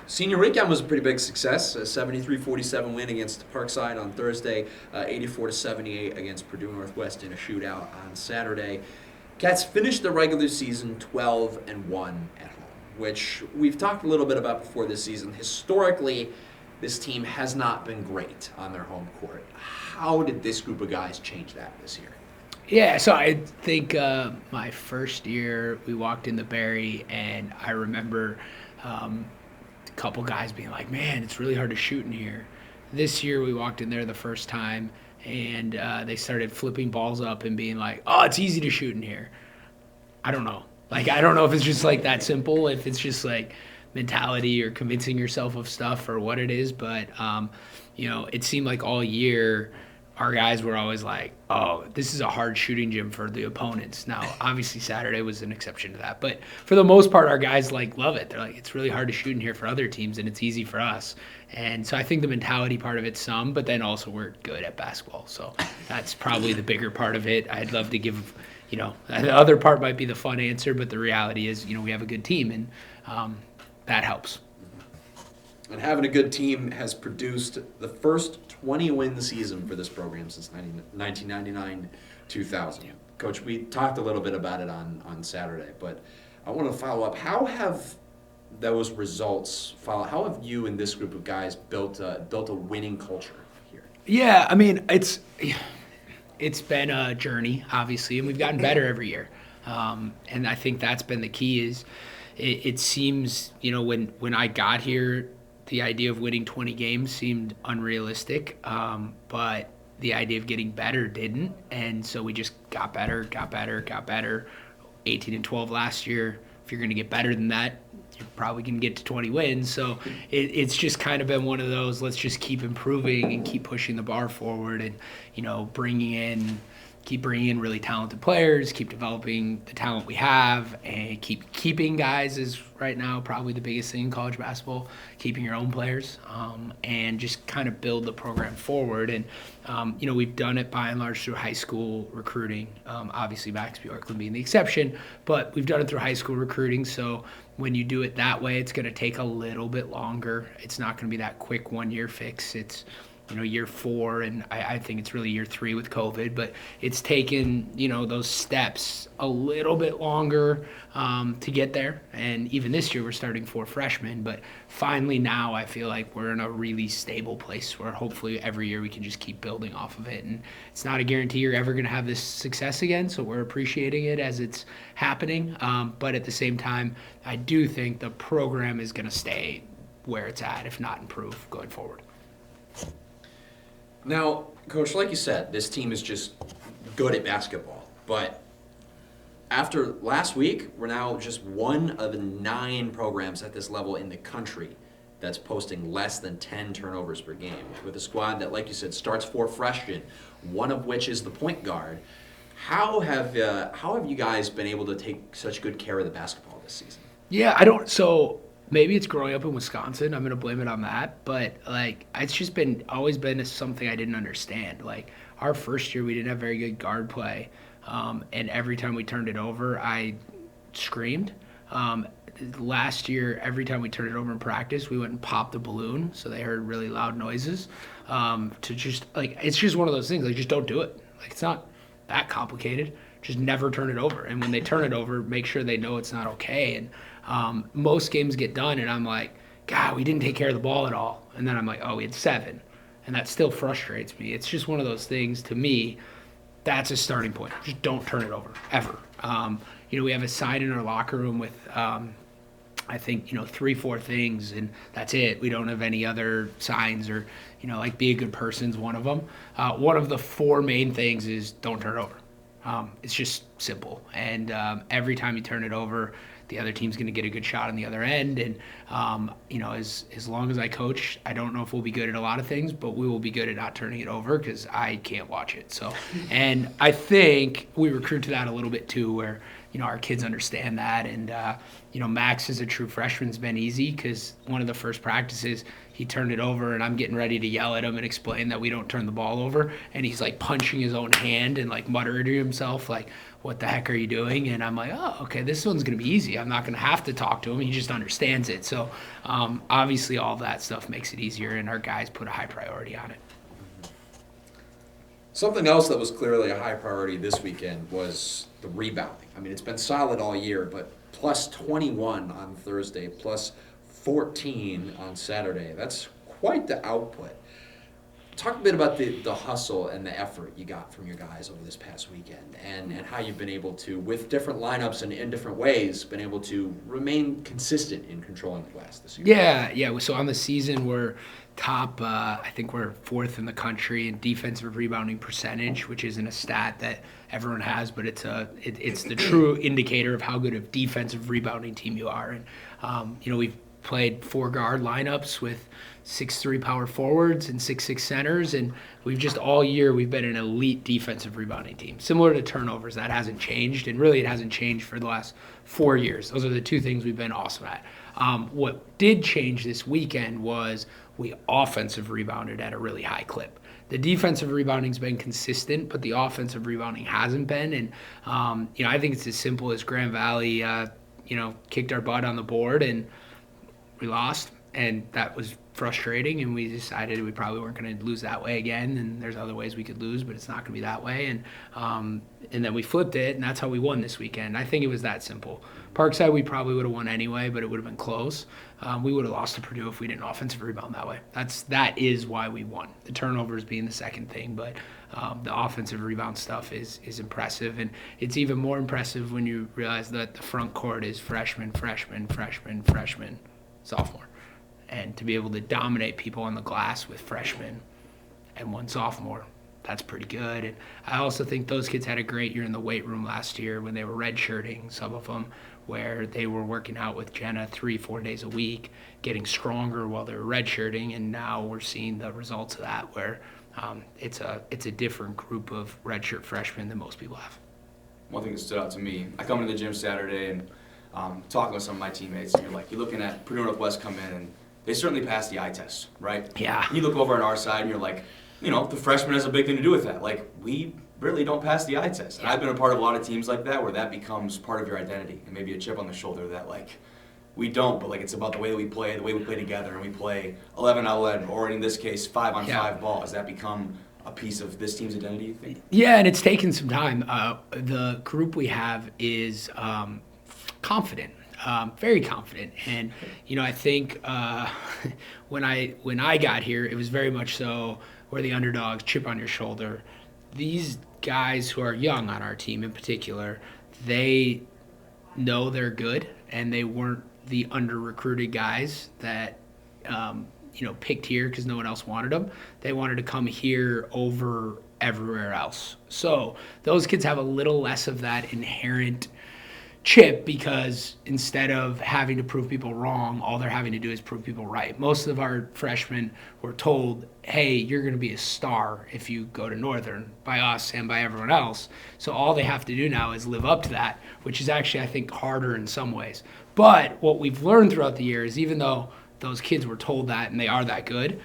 Senior weekend was a pretty big success. A 73-47 win against Parkside on Thursday, 84-78 against Purdue Northwest in a shootout on Saturday. Cats finished the regular season 12-1 at home, which we've talked a little bit about before this season. Historically, this team has not been great on their home court. How did this group of guys change that this year? Yeah, so I think my first year we walked in the Berry, and I remember a couple guys being like, "Man, it's really hard to shoot in here." This year we walked in there the first time, and they started flipping balls up and being like, "Oh, it's easy to shoot in here." I don't know. Like, I don't know if it's just like that simple, if it's just like mentality or convincing yourself of stuff or what it is, but it seemed like all year our guys were always like, "Oh, this is a hard shooting gym for the opponents." Now, obviously Saturday was an exception to that, but for the most part our guys love it. They're like, "It's really hard to shoot in here for other teams and it's easy for us." And so I think the mentality part of it's some, but then also we're good at basketball. So that's probably the bigger part of it. I'd love to give, the other part might be the fun answer, but the reality is, we have a good team, and that helps. And having a good team has produced the first 20-win season for this program since 1999-2000. Yeah. Coach, we talked a little bit about it on Saturday, but I want to follow up. How have those results how have you and this group of guys built a winning culture here? Yeah, I mean, it's been a journey, obviously, and we've gotten better every year. And I think that's been the key is it seems, when I got here, the idea of winning 20 games seemed unrealistic, but the idea of getting better didn't. And so we just got better. 18-12 last year. If you're going to get better than that, you're probably going to get to 20 wins. So it's just kind of been one of those, let's just keep improving and keep pushing the bar forward and, keep bringing in really talented players, keep developing the talent we have, and keep keeping guys is right now probably the biggest thing in college basketball, keeping your own players, and just kind of build the program forward. And, we've done it by and large through high school recruiting, obviously Max Bjorklund being the exception, but we've done it through high school recruiting. So when you do it that way, it's going to take a little bit longer. It's not going to be that quick 1-year fix. It's year 4, and I think it's really year 3 with COVID, but it's taken, those steps a little bit longer to get there. And even this year we're starting 4 freshmen, but finally now I feel like we're in a really stable place where hopefully every year we can just keep building off of it. And it's not a guarantee you're ever going to have this success again, so we're appreciating it as it's happening. But at the same time, I do think the program is going to stay where it's at, if not improve going forward. Now, Coach, like you said, this team is just good at basketball. But after last week, we're now just one of the 9 programs at this level in the country that's posting less than 10 turnovers per game, with a squad that, like you said, starts 4 freshmen, one of which is the point guard. How have you guys been able to take such good care of the basketball this season? Yeah, so maybe it's growing up in Wisconsin. I'm going to blame it on that. But, it's just always been something I didn't understand. Our first year, we didn't have very good guard play. And every time we turned it over, I screamed. Last year, every time we turned it over in practice, we went and popped the balloon. So they heard really loud noises. It's just one of those things. Just don't do it. It's not that complicated. Just never turn it over. And when they turn it over, make sure they know it's not okay. And most games get done, and I'm like, God, we didn't take care of the ball at all. And then I'm like, oh, we had 7. And that still frustrates me. It's just one of those things, to me, that's a starting point. Just don't turn it over, ever. We have a sign in our locker room with, I think, 3-4 things, and that's it. We don't have any other signs or, be a good person's one of them. One of the 4 main things is don't turn it over. It's just simple. And every time you turn it over, the other team's going to get a good shot on the other end. And, as long as I coach, I don't know if we'll be good at a lot of things, but we will be good at not turning it over because I can't watch it. So, and I think we recruit to that a little bit too, where our kids understand that. And, Max as a true freshman's been easy because one of the first practices, he turned it over and I'm getting ready to yell at him and explain that we don't turn the ball over. And he's like punching his own hand and like muttering to himself, like, what the heck are you doing? And I'm like, oh, okay, this one's going to be easy. I'm not going to have to talk to him. He just understands it. So obviously all that stuff makes it easier, and our guys put a high priority on it. Something else that was clearly a high priority this weekend was the rebounding. I mean, it's been solid all year, but plus 21 on Thursday, plus 14 on Saturday. That's quite the output. Talk a bit about the hustle and the effort you got from your guys over this past weekend, and how you've been able to, with different lineups and in different ways, been able to remain consistent in controlling the glass this year. Yeah. So on the season, we're top, I think we're 4th in the country in defensive rebounding percentage, which isn't a stat that everyone has, but it's the true indicator of how good of defensive rebounding team you are. And, we've played 4 guard lineups with 6'3" power forwards and 6'6" centers, and we've just all year we've been an elite defensive rebounding team. Similar to turnovers, that hasn't changed, and really it hasn't changed for the last 4 years. Those are the 2 things we've been awesome at. What did change this weekend was we offensive rebounded at a really high clip. The defensive rebounding's been consistent, but the offensive rebounding hasn't been. And I think it's as simple as Grand Valley, kicked our butt on the board and we lost, and that was frustrating, and we decided we probably weren't going to lose that way again, and there's other ways we could lose, but it's not going to be that way. And then we flipped it, and that's how we won this weekend. I think it was that simple. Parkside, we probably would have won anyway, but it would have been close. We would have lost to Purdue if we didn't offensive rebound that way. That is why we won. The turnovers being the second thing, but the offensive rebound stuff is impressive, and it's even more impressive when you realize that the front court is freshman, sophomore. And to be able to dominate people on the glass with freshmen and 1 sophomore, that's pretty good. And I also think those kids had a great year in the weight room last year when they were redshirting, some of them, where they were working out with Jenna 3-4 days a week, getting stronger while they were redshirting, and now we're seeing the results of that, where it's a different group of redshirt freshmen than most people have. One thing that stood out to me, I come into the gym Saturday and talking with some of my teammates, and you're looking at Purdue Northwest come in, and they certainly passed the eye test, right? Yeah. And you look over on our side, and you're like, the freshman has a big thing to do with that. Like, we really don't pass the eye test. And I've been a part of a lot of teams like that where that becomes part of your identity, and maybe a chip on the shoulder that, like, we don't, but, like, it's about the way that we play, the way we play together, and we play 11 on 11, or in this case, 5-on-5 ball. Has that become a piece of this team's identity, you think? Yeah, and it's taken some time. The group we have is confident. Very confident, and I think when I got here, it was very much so we're the underdogs, chip on your shoulder. These guys who are young on our team in particular, they know they're good, and they weren't the under-recruited guys that picked here because no one else wanted them. They wanted to come here over everywhere else. So those kids have a little less of that inherent chip, because instead of having to prove people wrong, all they're having to do is prove people right. Most of our freshmen were told, hey, you're going to be a star if you go to Northern, by us and by everyone else. So all they have to do now is live up to that, which is actually, I think, harder in some ways. But what we've learned throughout the years, even though those kids were told that and they are that good,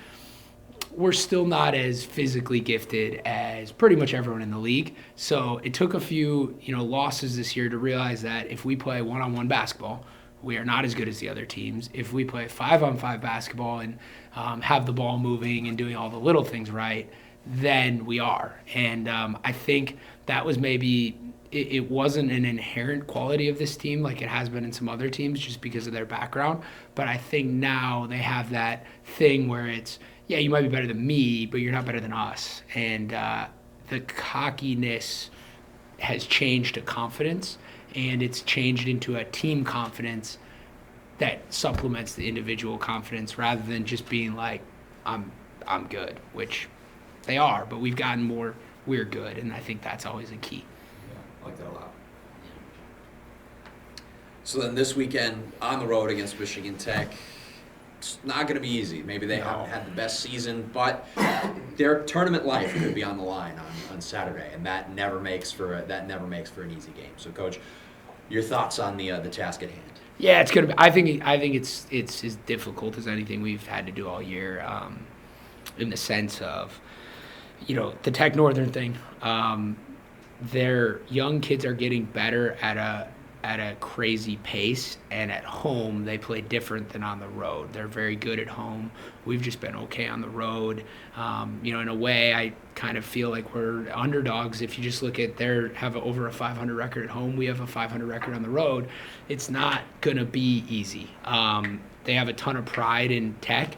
we're still not as physically gifted as pretty much everyone in the league. So it took a few, losses this year to realize that if we play one-on-one basketball, we are not as good as the other teams. If we play 5-on-5 basketball and have the ball moving and doing all the little things right, then we are. And I think that was maybe it wasn't an inherent quality of this team like it has been in some other teams just because of their background. But I think now they have that thing where it's, yeah, you might be better than me, but you're not better than us. And the cockiness has changed to confidence, and it's changed into a team confidence that supplements the individual confidence rather than just being like, I'm good, which they are, but we've gotten more, we're good, and I think that's always a key. Yeah, I like that a lot. So then this weekend on the road against Michigan Tech, it's not going to be easy. Maybe they haven't had the best season, but their tournament life could be on the line on Saturday, and that never makes for an easy game. So, Coach, Your thoughts on the task at hand? Yeah, it's gonna be. I think it's as difficult as anything we've had to do all year, in the sense of, the Tech Northern thing. Their young kids are getting better at a crazy pace, and at home they play different than on the road. They're very good at home. We've just been okay on the road. In a way, I kind of feel like we're underdogs. If you just look at have over a 500 record at home, we have a 500 record on the road. It's not gonna be easy. They have a ton of pride in Tech.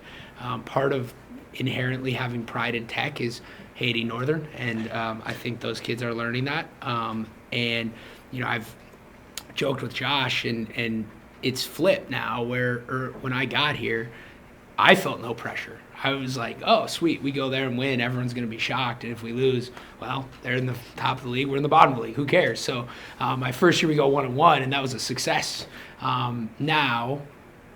Part of inherently having pride in Tech is hating Northern, and I think those kids are learning that. I've joked with Josh, and it's flipped now, when I got here, I felt no pressure. I was like, oh, sweet, we go there and win, everyone's going to be shocked, and if we lose, well, they're in the top of the league, we're in the bottom of the league, who cares? So my first year we go 1-1, and that was a success. Now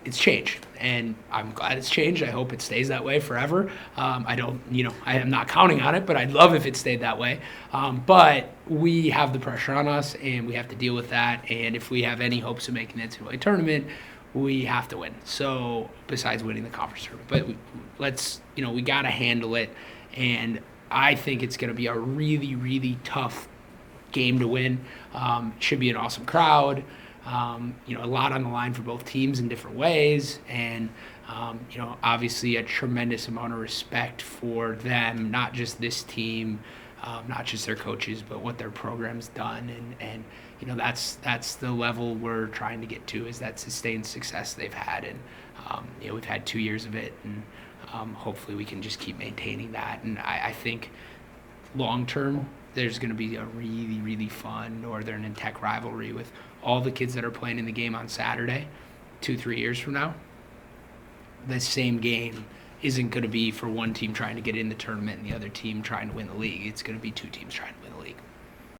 it's changed, and I'm glad it's changed. I hope it stays that way forever. I am not counting on it, but I'd love if it stayed that way. But we have the pressure on us, and we have to deal with that. And if we have any hopes of making the NCAA tournament, we have to win. So besides winning the conference tournament, but we got to handle it. And I think it's going to be a really, really tough game to win. Should be an awesome crowd. A lot on the line for both teams in different ways, and obviously a tremendous amount of respect for them, not just this team, not just their coaches, but what their program's done, and that's the level we're trying to get to, is that sustained success they've had, and we've had 2 years of it, and hopefully we can just keep maintaining that. And I think long term, there's going to be a really, really fun Northern and Tech rivalry with all the kids that are playing in the game on Saturday. 2-3 years from now, the same game isn't going to be for one team trying to get in the tournament and the other team trying to win the league. It's going to be two teams trying to win.